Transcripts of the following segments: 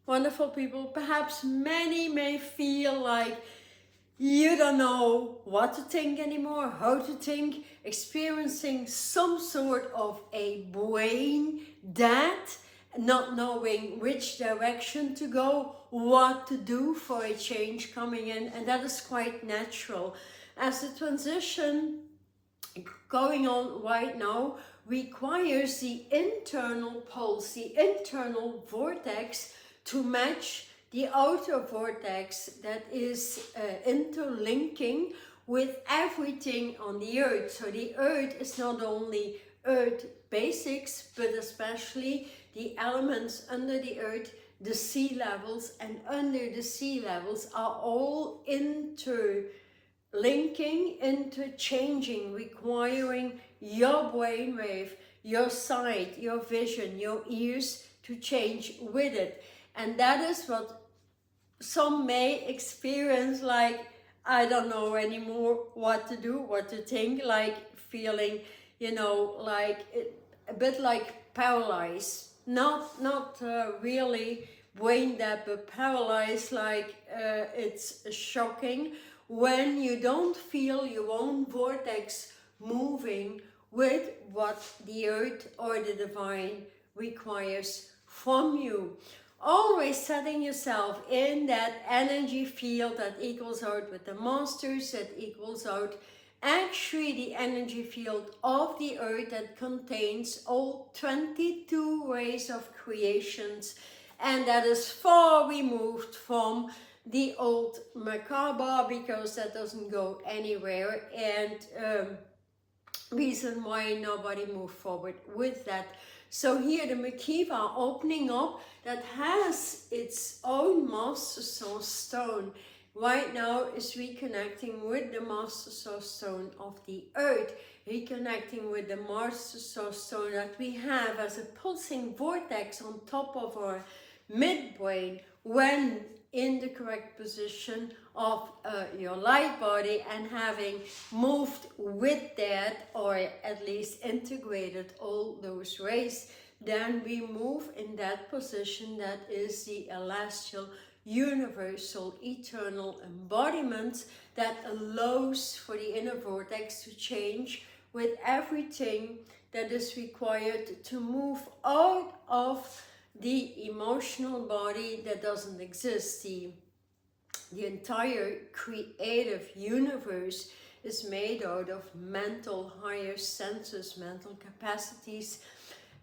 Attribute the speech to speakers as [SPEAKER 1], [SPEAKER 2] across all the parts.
[SPEAKER 1] wonderful people. Perhaps many may feel like you don't know what to think anymore, how to think, experiencing some sort of a brain dead, not knowing which direction to go, what to do for a change coming in, and that is quite natural. As the transition going on right now requires the internal pulse, the internal vortex to match the outer vortex that is interlinking with everything on the earth. So the earth is not only earth basics, but especially the elements under the earth, the sea levels, and under the sea levels are all interlinking, interchanging, requiring your brainwave, your sight, your vision, your ears to change with it. And that is what some may experience, like, I don't know anymore what to do, what to think, like feeling, you know, like a bit like paralyzed. Not really brain dead, but paralyzed, like it's shocking when you don't feel your own vortex moving with what the earth or the divine requires from you. Always setting yourself in that energy field that equals out with the masters, that equals out actually the energy field of the earth that contains all 22 rays of creations, and that is far removed from the old Merkaba, because that doesn't go anywhere, and reason why nobody moved forward with that. So here the Merkaba opening up that has its own Master Soul Stone right now is reconnecting with the Master Soul Stone of the earth, reconnecting with the Master Soul Stone that we have as a pulsing vortex on top of our midbrain when in the correct position of your light body, and having moved with that, or at least integrated all those rays, then we move in that position that is the celestial, universal, eternal embodiment that allows for the inner vortex to change with everything that is required to move out of the emotional body that doesn't exist. The entire creative universe is made out of mental higher senses, mental capacities,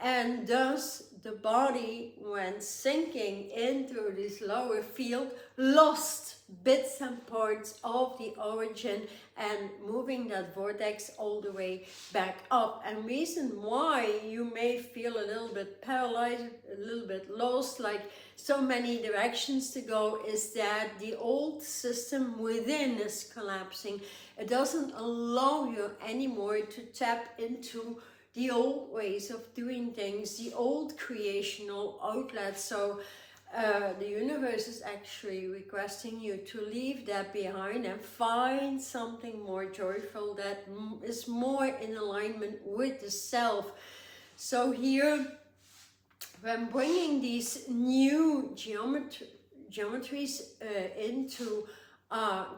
[SPEAKER 1] and thus the body, when sinking into this lower field, lost bits and parts of the origin and moving that vortex all the way back up. And reason why you may feel a little bit paralyzed, a little bit lost, like so many directions to go, is that the old system within is collapsing. It doesn't allow you anymore to tap into the old ways of doing things, the old creational outlets. So the universe is actually requesting you to leave that behind and find something more joyful that is more in alignment with the self. So here, when bringing these new geometries into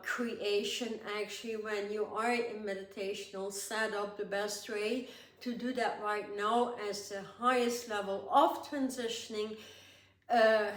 [SPEAKER 1] creation, actually when you are in meditational setup, the best way to do that right now as the highest level of transitioning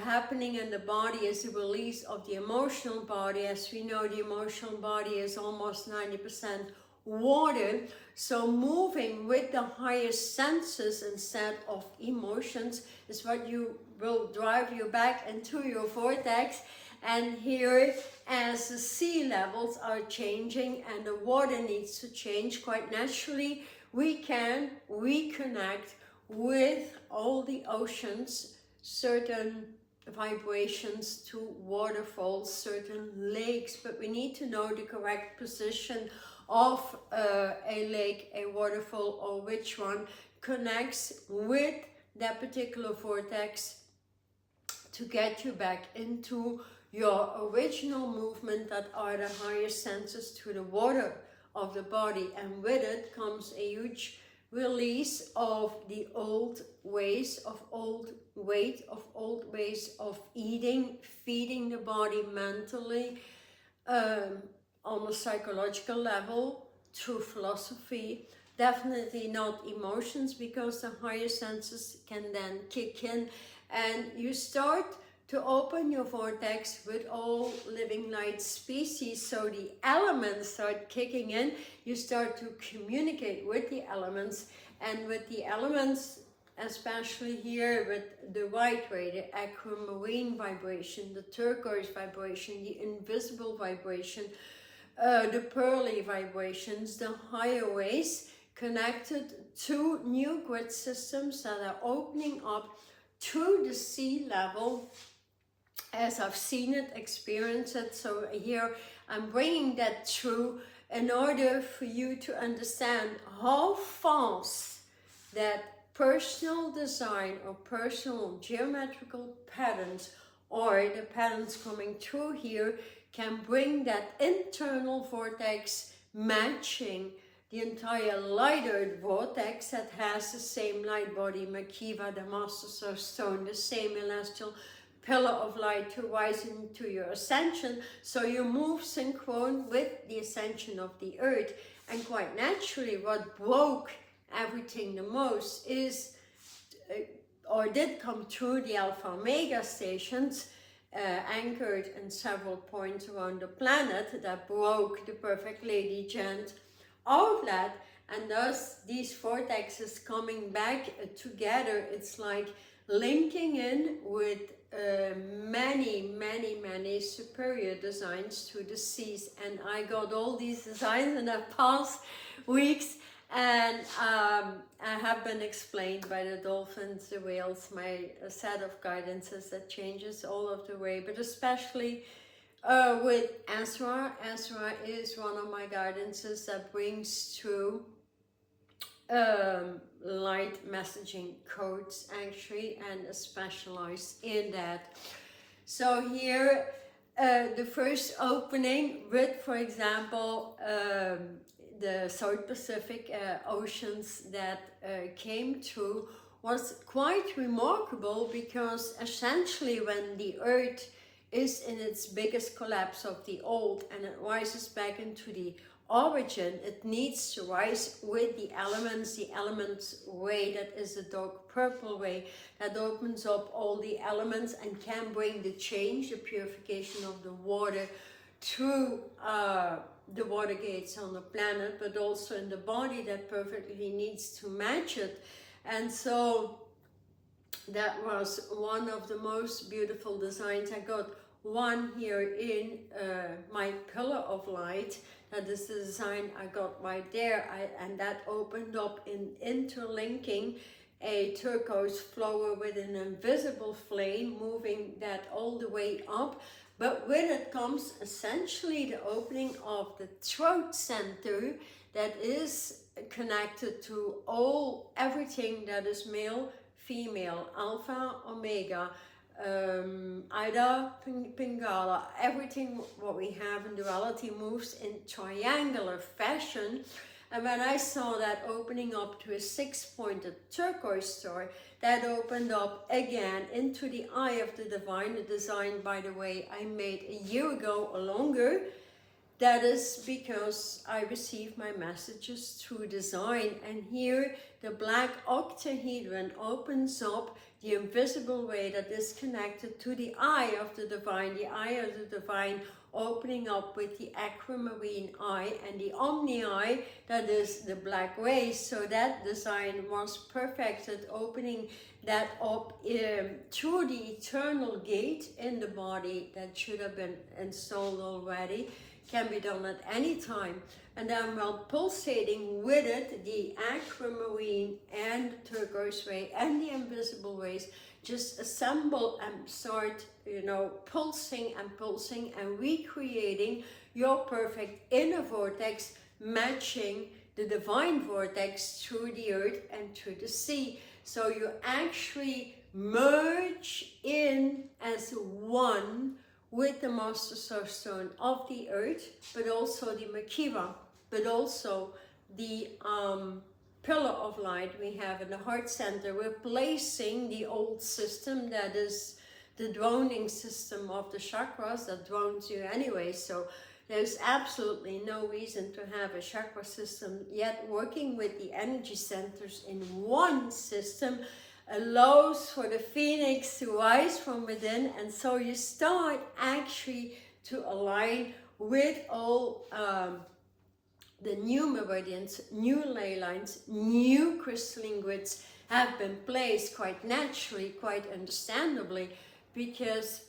[SPEAKER 1] happening in the body is the release of the emotional body. As we know, the emotional body is almost 90% water, so moving with the highest senses instead of emotions is what you will drive you back into your vortex. And here, as the sea levels are changing and the water needs to change quite naturally, we can reconnect with all the oceans, certain vibrations to waterfalls, certain lakes, but we need to know the correct position of a lake, a waterfall, or which one connects with that particular vortex to get you back into your original movement that are the higher senses to the water of the body. And with it comes a huge release of the old ways, of old weight, of old ways of eating, feeding the body mentally, on a psychological level, through philosophy. Definitely not emotions, because the higher senses can then kick in, and you start to open your vortex with all living light species. So the elements start kicking in. You start to communicate with the elements, and with the elements, especially here with the white ray, the aquamarine vibration, the turquoise vibration, the invisible vibration, the pearly vibrations, the higher ways, connected to new grid systems that are opening up to the sea level, as I've seen it, experienced it. So here I'm bringing that through in order for you to understand how fast that personal design or personal geometrical patterns, or the patterns coming through here, can bring that internal vortex matching the entire light earth vortex that has the same light body, Makiva, the Master Soul Stone, the same celestial pillar of light to rise into your ascension. So you move synchrone with the ascension of the earth. And quite naturally, what broke everything the most is, or did come through the Alpha Omega stations, anchored in several points around the planet, that broke the perfect lady gent outlet. And thus these vortexes coming back together, it's like linking in with many superior designs to the seas. And I got all these designs in the past weeks, and I have been explained by the dolphins, the whales, my set of guidances that changes all of the way, but especially with Ezra. Ezra is one of my guidances that brings through light messaging codes, actually, and is specialized in that. So here, the first opening with, for example, the South Pacific oceans that came through was quite remarkable, because essentially when the earth is in its biggest collapse of the old and it rises back into the origin, it needs to rise with the elements way that is the dark purple way that opens up all the elements and can bring the change, the purification of the water through the water gates on the planet, but also in the body that perfectly needs to match it. And so that was one of the most beautiful designs. I got one here in my pillar of light. That is the design I got right there, and that opened up in interlinking a turquoise flower with an invisible flame, moving that all the way up. But with it comes essentially the opening of the throat center that is connected to everything that is male, female, alpha, omega, Ida, Pingala, everything what we have in duality moves in triangular fashion. And when I saw that opening up to a 6-pointed turquoise star, that opened up again into the eye of the divine, the design, by the way, I made a year ago or longer. That is because I received my messages through design. And here the black octahedron opens up the invisible way that is connected to the eye of the divine, opening up with the aquamarine eye and the omni eye, that is the black way. So that design was perfected, opening that up through the eternal gate in the body that should have been installed already. Can be done at any time. And then while pulsating with it, the aquamarine and turquoise ray and the invisible rays just assemble and start, pulsing and recreating your perfect inner vortex, matching the divine vortex through the earth and through the sea. So you actually merge in as one with the Master Soul Stone of the earth, but also the Makiva, but also the pillar of light we have in the heart center, replacing the old system that is the droning system of the chakras that drones you anyway. So there's absolutely no reason to have a chakra system, yet working with the energy centers in one system allows for the phoenix to rise from within, and so you start actually to align with all the new meridians, new ley lines, new crystalline grids have been placed quite naturally, quite understandably, because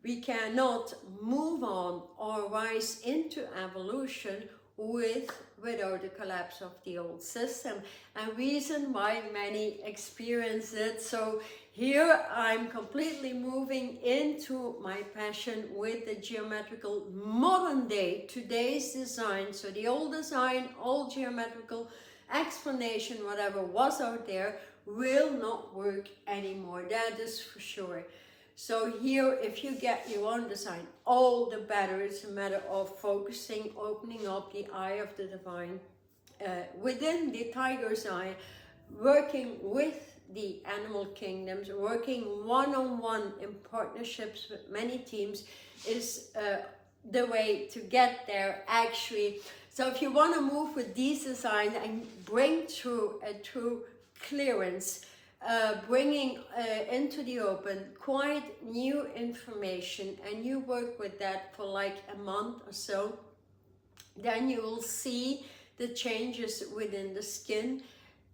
[SPEAKER 1] we cannot move on or rise into evolution without the collapse of the old system, and reason why many experience it. So here I'm completely moving into my passion with the geometrical modern day, today's design. So the old design, old geometrical explanation, whatever was out there, will not work anymore, that is for sure. So here, if you get your own design, all the better. It's a matter of focusing, opening up the eye of the divine. Within the tiger's eye, working with the animal kingdoms, working one-on-one in partnerships with many teams is the way to get there, actually. So if you want to move with these designs and bring through a true clearance, bringing into the open quite new information, and you work with that for like a month or so, then you will see the changes within the skin,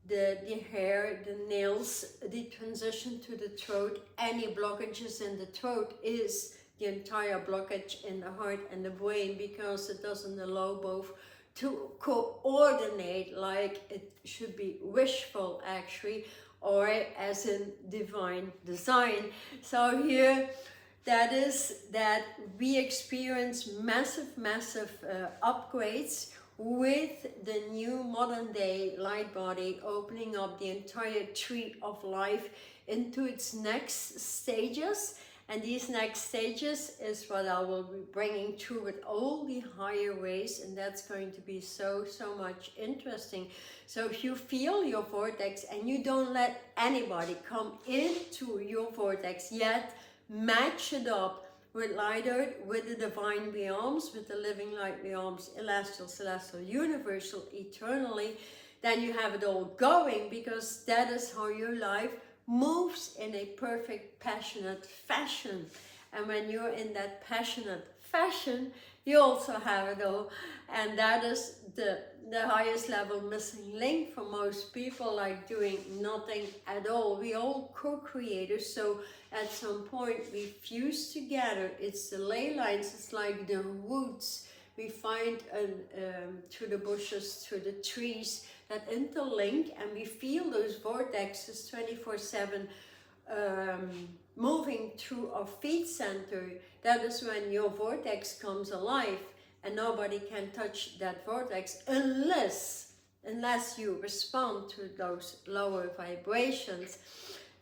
[SPEAKER 1] the hair, the nails, the transition to the throat. Any blockages in the throat is the entire blockage in the heart and the brain, because it doesn't allow both to coordinate like it should be wishful actually, or as in divine design. So here, that is that we experience massive upgrades with the new modern day light body, opening up the entire tree of life into its next stages. And these next stages is what I will be bringing through with all the higher rays, and that's going to be so much interesting. So if you feel your vortex and you don't let anybody come into your vortex yet, match it up with light earth, with the divine realms, with the living light realms, celestial, universal, eternally, then you have it all going, because that is how your life moves in a perfect, passionate fashion. And when you're in that passionate fashion, you also have it all. And that is the highest level missing link for most people, like doing nothing at all. We all co-creators, so at some point we fuse together. It's the ley lines, it's like the roots we find through the bushes, through the trees, that interlink, and we feel those vortexes 24/7 moving through our feet center. That is when your vortex comes alive, and nobody can touch that vortex unless you respond to those lower vibrations.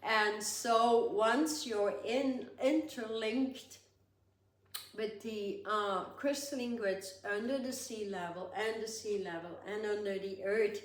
[SPEAKER 1] And so once you're interlinked with the crystalline grids under the sea level and under the earth,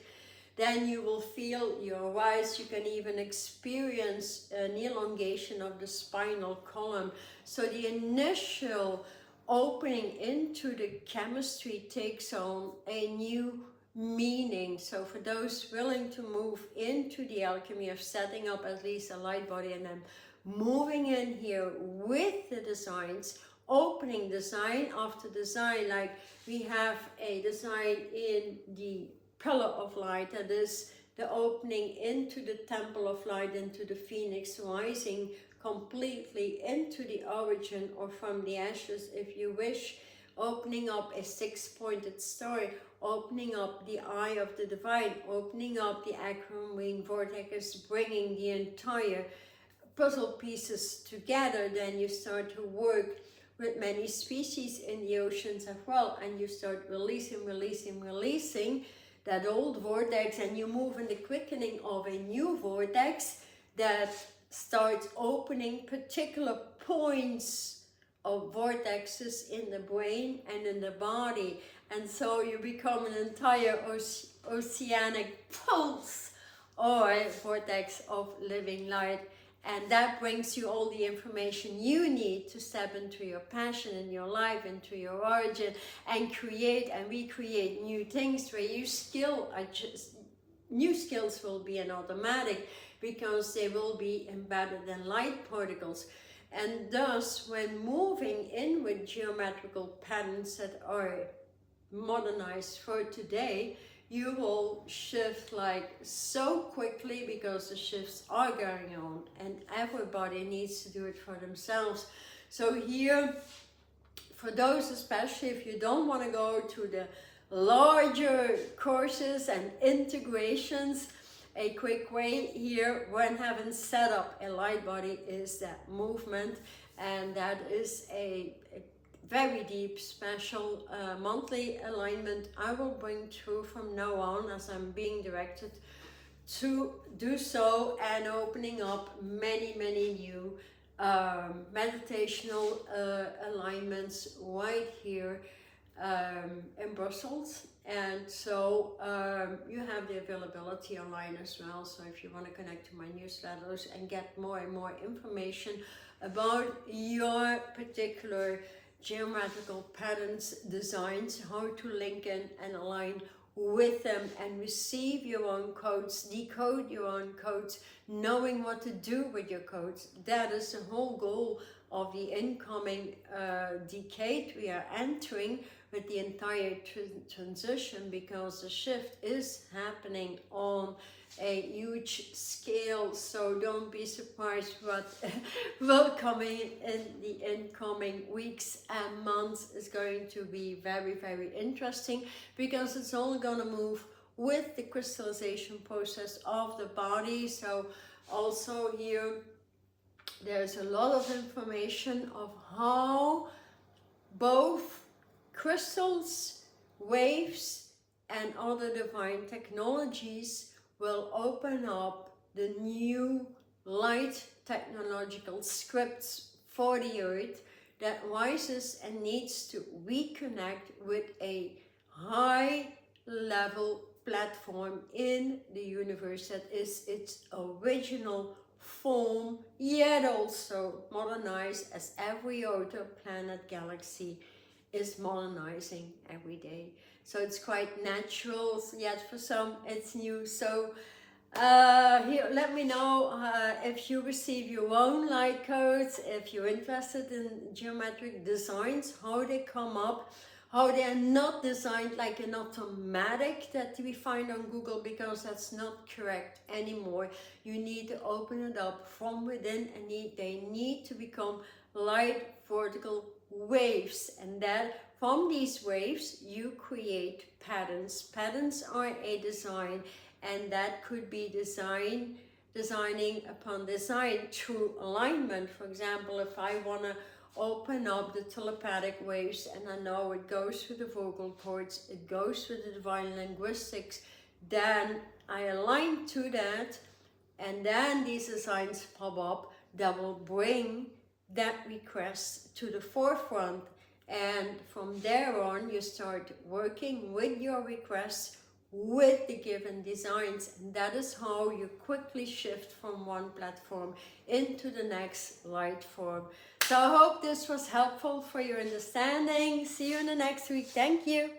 [SPEAKER 1] then you will feel your rise. You can even experience an elongation of the spinal column. So the initial opening into the chemistry takes on a new meaning. So for those willing to move into the alchemy of setting up at least a light body and then moving in here with the designs, opening design after design, like we have a design in the pillar of light, that is the opening into the temple of light, into the phoenix, rising completely into the origin or from the ashes if you wish, opening up a six-pointed star, opening up the eye of the divine, opening up the aquamarine vortex, bringing the entire puzzle pieces together. Then you start to work with many species in the oceans as well, and you start releasing that old vortex, and you move in the quickening of a new vortex that starts opening particular points of vortexes in the brain and in the body. And so you become an entire oceanic pulse or vortex of living light. And that brings you all the information you need to step into your passion in your life, into your origin, and create and recreate new things where you new skills will be an automatic, because they will be embedded in light particles. And thus, when moving in with geometrical patterns that are modernized for today, you will shift like so quickly, because the shifts are going on and everybody needs to do it for themselves. So here, for those, especially if you don't want to go to the larger courses and integrations, a quick way here when having set up a light body is that movement, and that is a very deep, special monthly alignment I will bring through from now on, as I'm being directed to do so, and opening up many new meditational alignments right here in Brussels. And so you have the availability online as well, so if you want to connect to my newsletters and get more and more information about your particular geometrical patterns, designs, how to link in and align with them and receive your own codes, decode your own codes, knowing what to do with your codes. That is the whole goal of the incoming decade we are entering with the entire transition, because the shift is happening on a huge scale. So don't be surprised what will come in the incoming weeks and months. Is going to be very interesting, because it's all going to move with the crystallization process of the body. So also here there's a lot of information of how both crystals, waves, and other divine technologies will open up the new light technological scripts for the earth that rises and needs to reconnect with a high level platform in the universe that is its original form, yet also modernized as every other planet, galaxy is modernizing every day. So it's quite natural, yet for some it's new. So here, let me know if you receive your own light codes, if you're interested in geometric designs, how they come up, how they are not designed like an automatic that we find on Google, because that's not correct anymore. You need to open it up from within, and they need to become light vertical waves, and that from these waves you create patterns. Patterns are a design, and that could be designing upon design through alignment. For example, if I want to open up the telepathic waves, and I know it goes through the vocal cords, it goes through the divine linguistics, then I align to that, and then these designs pop up that will bring that request to the forefront. And from there on, you start working with your requests with the given designs, and that is how you quickly shift from one platform into the next light form. So I hope this was helpful for your understanding. See you in the next week. Thank you.